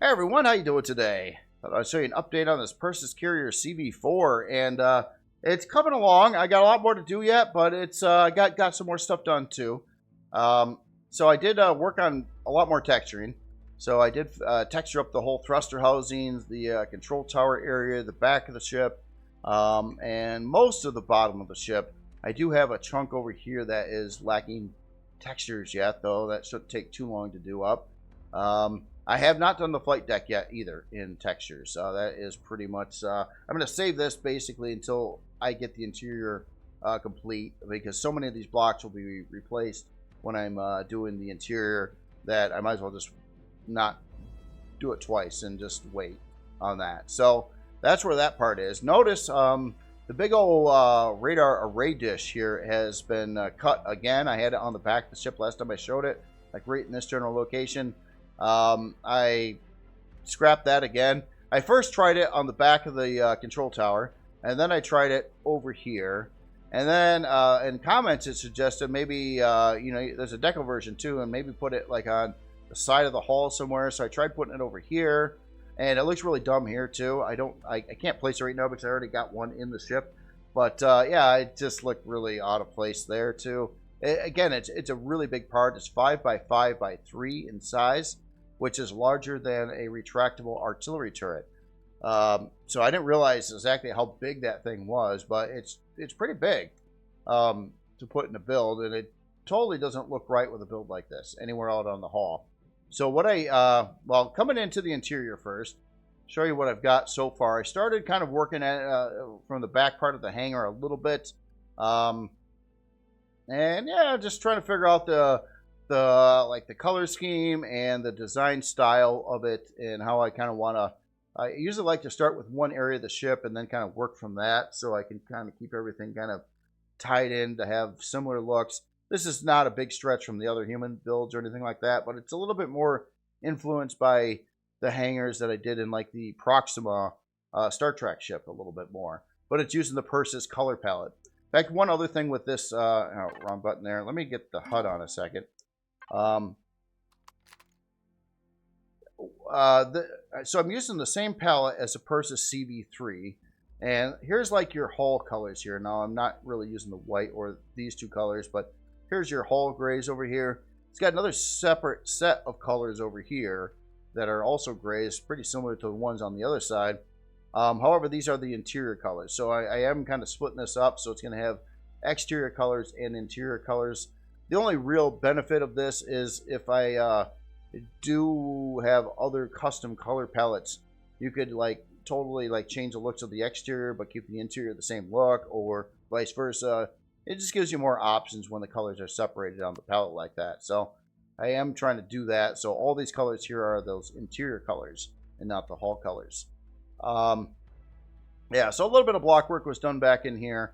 Hey everyone, how you doing today? I'll show you an update on this Perses carrier CV4, and it's coming along. I got a lot more to do yet, but it's got some more stuff done too. So I did work on a lot more texturing. So I did texture up the whole thruster housings, the control tower area, the back of the ship, and most of the bottom of the ship. I do have a chunk over here that is lacking textures yet, though. That shouldn't take too long to do up. I have not done the flight deck yet either in textures. That is pretty much, I'm going to save this basically until I get the interior complete, because so many of these blocks will be replaced when I'm doing the interior that I might as well just not do it twice and just wait on that. So that's where that part is. Notice the big old radar array dish here has been cut again. I had it on the back of the ship last time I showed it, like right in this general location. I scrapped that again. I first tried it on the back of the control tower, and then I tried it over here. And then in comments it suggested maybe, you know, there's a decal version too, and maybe put it like on the side of the hull somewhere. So I tried putting it over here, and it looks really dumb here too. I can't place it right now because I already got one in the ship. But yeah, it just looked really out of place there too. Again, it's a really big part. It's 5 by 5 by 3 in size, which is larger than a retractable artillery turret. So I didn't realize exactly how big that thing was, but it's pretty big to put in a build, and it totally doesn't look right with a build like this anywhere out on the hull. So what well, coming into the interior first, show you what I've got so far. I started kind of working at from the back part of the hangar a little bit, and yeah, just trying to figure out the color scheme and the design style of it, and how I kind of want to. I usually like to start with one area of the ship and then kind of work from that, so I can kind of keep everything kind of tied in to have similar looks. This is not a big stretch from the other human builds or anything like that, but it's a little bit more influenced by the hangars that I did in like the Proxima Star Trek ship a little bit more. But it's using the Perses color palette. In fact, one other thing with this, oh, wrong button there. Let me get the HUD on a second. So I'm using the same palette as the Perses CV3, and here's like your hull colors here. Now I'm not really using the white or these two colors, but here's your hull grays over here. It's got another separate set of colors over here that are also grays, pretty similar to the ones on the other side. However, these are the interior colors, so I am kind of splitting this up, so it's going to have exterior colors and interior colors. The only real benefit of this is if I do have other custom color palettes, you could like totally like change the looks of the exterior but keep the interior the same look, or vice versa. It just gives you more options when the colors are separated on the palette like that. So I am trying to do that. So all these colors here are those interior colors and not the hull colors. Yeah, so a little bit of block work was done back in here.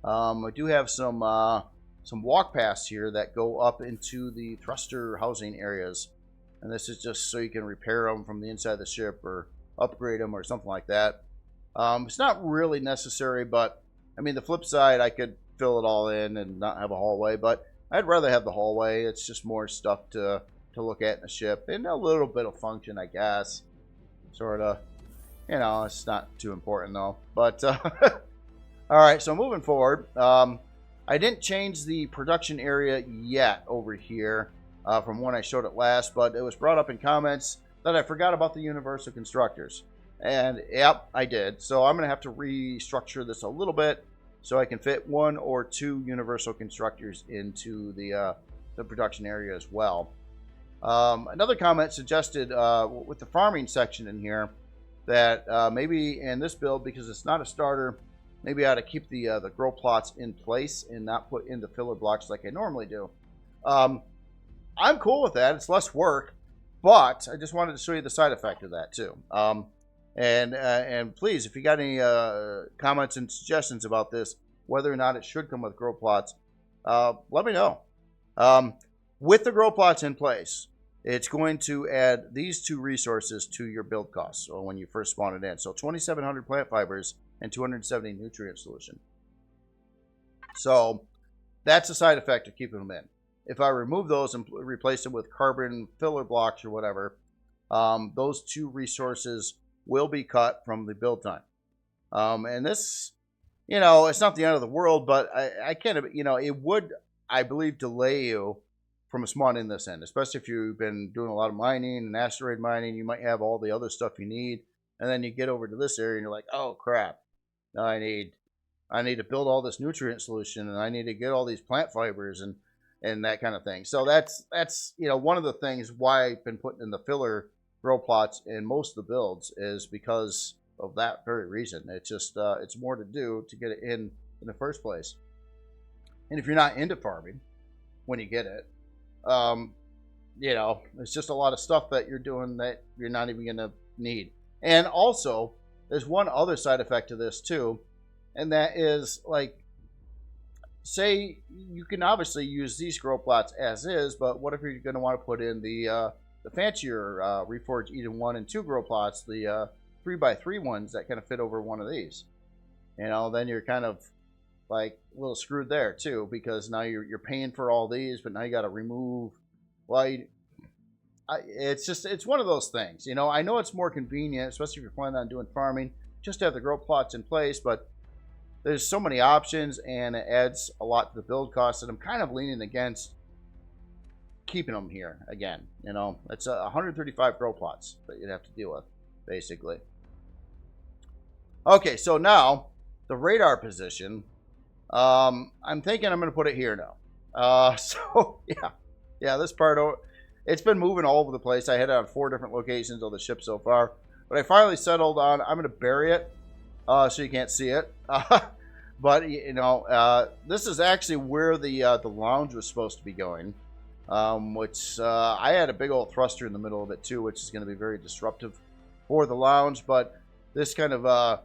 I do have some walk paths here that go up into the thruster housing areas, and this is just so you can repair them from the inside of the ship or upgrade them or something like that. It's not really necessary, but I mean, the flip side, I could fill it all in and not have a hallway, but I'd rather have the hallway. It's just more stuff to look at in the ship, and a little bit of function, I guess. Sort of. You know, it's not too important though. But all right, so moving forward, I didn't change the production area yet over here from when I showed it last, but it was brought up in comments that I forgot about the universal constructors, and yep, I did. So I'm gonna have to restructure this a little bit so I can fit 1 or 2 universal constructors into the production area as well. Another comment suggested with the farming section in here that maybe in this build, because it's not a starter, maybe I ought to keep the grow plots in place and not put in the filler blocks like I normally do. I'm cool with that. It's less work, but I just wanted to show you the side effect of that too. And please, if you got any comments and suggestions about this, whether or not it should come with grow plots, let me know. With the grow plots in place, it's going to add these 2 resources to your build costs, or when you first spawn it in. So 2,700 plant fibers and 270 nutrient solution. So that's a side effect of keeping them in. If I remove those and replace them with carbon filler blocks or whatever, those 2 resources will be cut from the build time. And this, it's not the end of the world, but I can't, it would, I believe, delay you from spawning this end, especially if you've been doing a lot of mining and asteroid mining. You might have all the other stuff you need, and then you get over to this area and you're like, oh crap, now I need to build all this nutrient solution, and I need to get all these plant fibers and that kind of thing. So that's one of the things why I've been putting in the filler grow plots in most of the builds is because of that very reason. It's just it's more to do to get it in the first place. And if you're not into farming when you get it, it's just a lot of stuff that you're doing that you're not even going to need. And also, there's one other side effect to this too, and that is, like, say you can obviously use these grow plots as is, but what if you're going to want to put in the fancier Reforged Eden 1 and 2 grow plots, the 3x3 ones that kind of fit over one of these? Then you're kind of like a little screwed there too, because now you're paying for all these, but now you got to remove. Well, it's one of those things. I know it's more convenient, especially if you're planning on doing farming, just to have the grow plots in place, but there's so many options and it adds a lot to the build cost, and I'm kind of leaning against keeping them here again. It's 135 grow plots that you'd have to deal with, basically. Okay, so now the radar position. I'm thinking I'm going to put it here now. So yeah, this part, it's been moving all over the place. I had it on 4 different locations on the ship so far, but I finally settled on I'm going to bury it so you can't see it. But this is actually where the lounge was supposed to be going, which I had a big old thruster in the middle of it too, which is going to be very disruptive for the lounge. But this kind of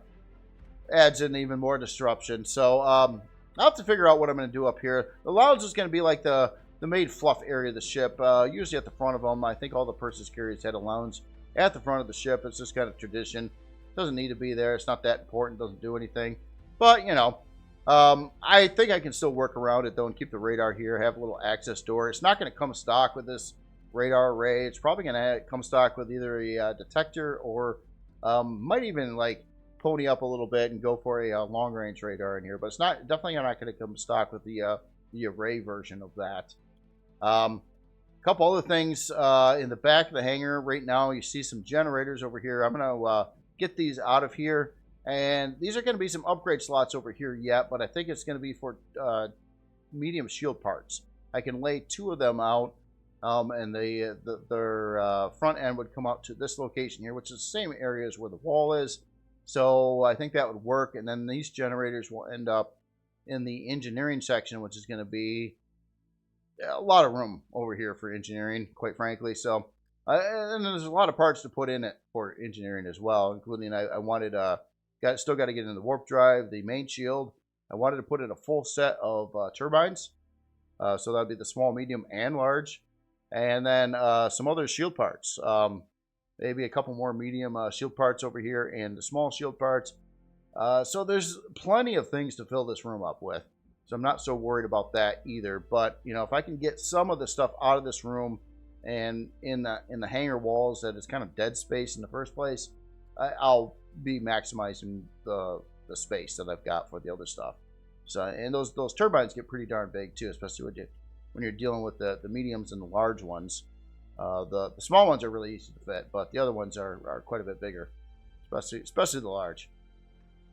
adds in even more disruption. So I'll have to figure out what I'm going to do up here. The lounge is going to be like the main fluff area of the ship, usually at the front of them. I think all the Perses carriers had a lounge at the front of the ship. It's just kind of tradition. Doesn't need to be there. It's not that important. Doesn't do anything. But, I think I can still work around it, though, and keep the radar here, have a little access door. It's not going to come stock with this radar array. It's probably going to come stock with either a detector or might even, like, pony up a little bit and go for a long-range radar in here. But it's definitely not going to come stock with the array version of that. A couple other things in the back of the hangar right now. You see some generators over here. I'm going to get these out of here, and these are going to be some upgrade slots over here yet, but I think it's going to be for medium shield parts. I can lay 2 of them out, and their front end would come out to this location here, which is the same area as where the wall is. So I think that would work, and then these generators will end up in the engineering section, which is going to be a lot of room over here for engineering, quite frankly. So and there's a lot of parts to put in it for engineering as well, including I wanted still got to get in the warp drive, the main shield. I wanted to put in a full set of turbines, so that would be the small, medium, and large, and then some other shield parts. Maybe a couple more medium shield parts over here and the small shield parts. So there's plenty of things to fill this room up with. So I'm not so worried about that either. But if I can get some of the stuff out of this room and in the hangar walls that is kind of dead space in the first place, I'll be maximizing the space that I've got for the other stuff. So, and those turbines get pretty darn big too, especially when you're dealing with the mediums and the large ones. The small ones are really easy to fit, but the other ones are quite a bit bigger, especially the large.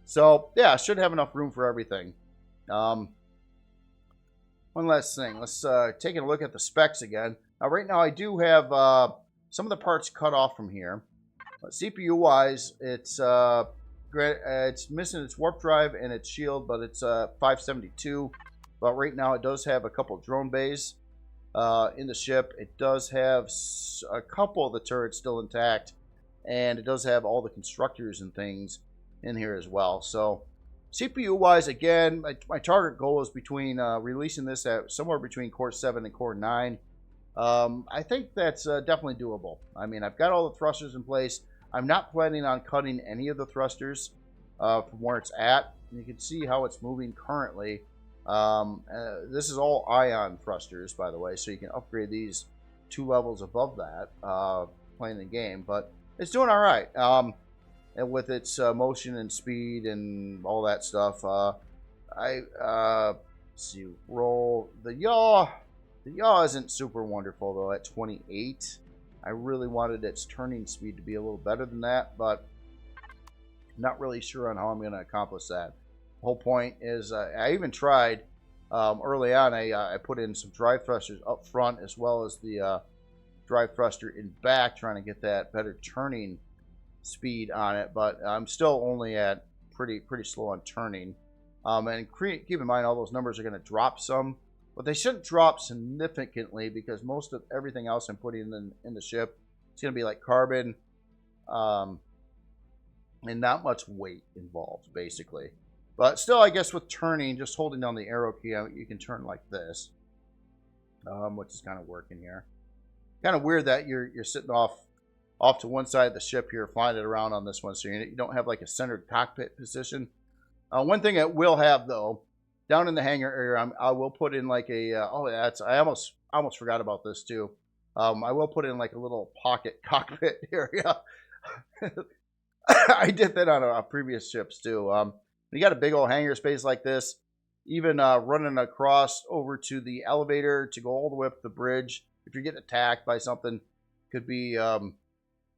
So yeah, I should have enough room for everything. One last thing, let's take a look at the specs again. Now, right now I do have some of the parts cut off from here. But CPU wise, it's missing its warp drive and its shield, but it's 572. But right now it does have a couple drone bays in the ship. It does have a couple of the turrets still intact, and it does have all the constructors and things in here as well. So CPU wise, again, my target goal is between releasing this at somewhere between core 7 and core 9. I think that's definitely doable. I mean, I've got all the thrusters in place. I'm not planning on cutting any of the thrusters from where it's at. And you can see how it's moving currently. This is all ion thrusters, by the way, so you can upgrade these 2 levels above that playing the game, but it's doing all right. And with its motion and speed and all that stuff, let's see, roll the yaw. The yaw isn't super wonderful though at 28. I really wanted its turning speed to be a little better than that, but not really sure on how I'm going to accomplish that. The whole point is I even tried early on. I put in some drive thrusters up front as well as the drive thruster in back, trying to get that better turning speed on it, but I'm still only at pretty slow on turning. And keep in mind all those numbers are going to drop some, but they shouldn't drop significantly because most of everything else I'm putting in the ship is going to be like carbon, and not much weight involved basically. But still, I guess with turning, just holding down the arrow key, you can turn like this, which is kind of working here. Kind of weird that you're sitting off to one side of the ship here, flying it around on this one, so you don't have like a centered cockpit position. One thing it will have though, down in the hangar area, I will put in like a I almost forgot about this too. I will put in like a little pocket cockpit area. I did that on a previous ships too. You got a big old hangar space like this, even running across over to the elevator to go all the way up the bridge. If you're getting attacked by something, could be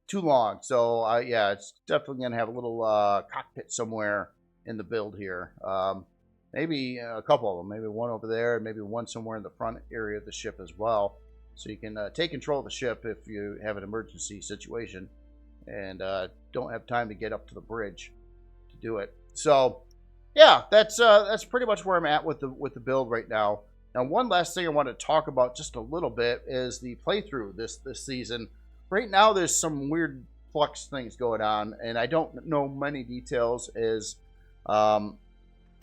too long. So yeah, it's definitely gonna have a little cockpit somewhere in the build here. Maybe a couple of them, maybe one over there, maybe one somewhere in the front area of the ship as well, so you can take control of the ship if you have an emergency situation and don't have time to get up to the bridge to do it. So yeah, that's pretty much where I'm at with the build right now. Now, one last thing I want to talk about just a little bit is the playthrough this season. Right now, there's some weird flux things going on, and I don't know many details.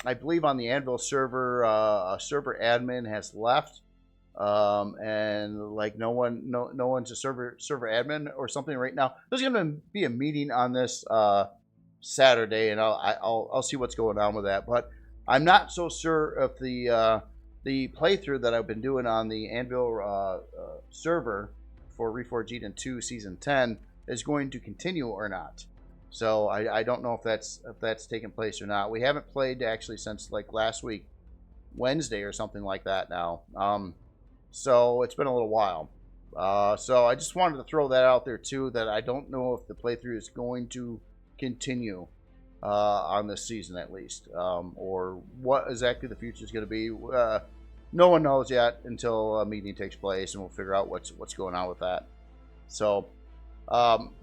I believe on the Anvil server, a server admin has left, and like no one's a server admin or something right now. There's going to be a meeting on this Saturday, and I'll see what's going on with that. But I'm not so sure if the playthrough that I've been doing on the Anvil server for Reforged Eden 2 Season 10 is going to continue or not. So I don't know if that's taking place or not. We haven't played actually since like last week, Wednesday or something like that now. So it's been a little while. So I just wanted to throw that out there too, that I don't know if the playthrough is going to continue on this season at least, or what exactly the future is going to be. No one knows yet until a meeting takes place, and we'll figure out what's going on with that. So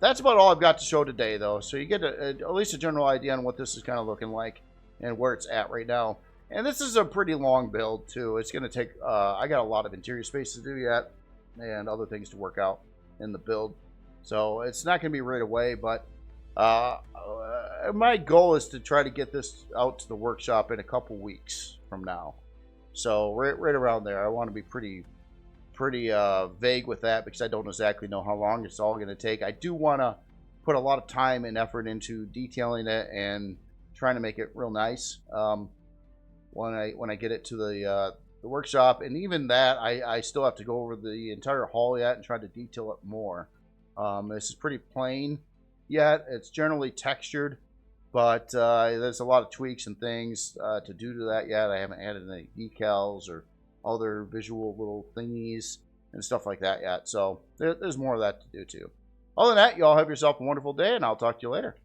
that's about all I've got to show today, though. So you get at least a general idea on what this is kind of looking like and where it's at right now. And this is a pretty long build too. It's going to take. I got a lot of interior space to do yet, and other things to work out in the build. So it's not going to be right away, but my goal is to try to get this out to the workshop in a couple weeks from now. So right around there. I want to be pretty vague with that because I don't exactly know how long it's all going to take. I do want to put a lot of time and effort into detailing it and trying to make it real nice when I get it to the workshop. And even that, I still have to go over the entire hull yet and try to detail it more. This is pretty plain yet. It's generally textured, but there's a lot of tweaks and things to do to that yet. I haven't added any decals or other visual little thingies and stuff like that yet. So there's more of that to do too. Other than that, y'all have yourself a wonderful day, and I'll talk to you later.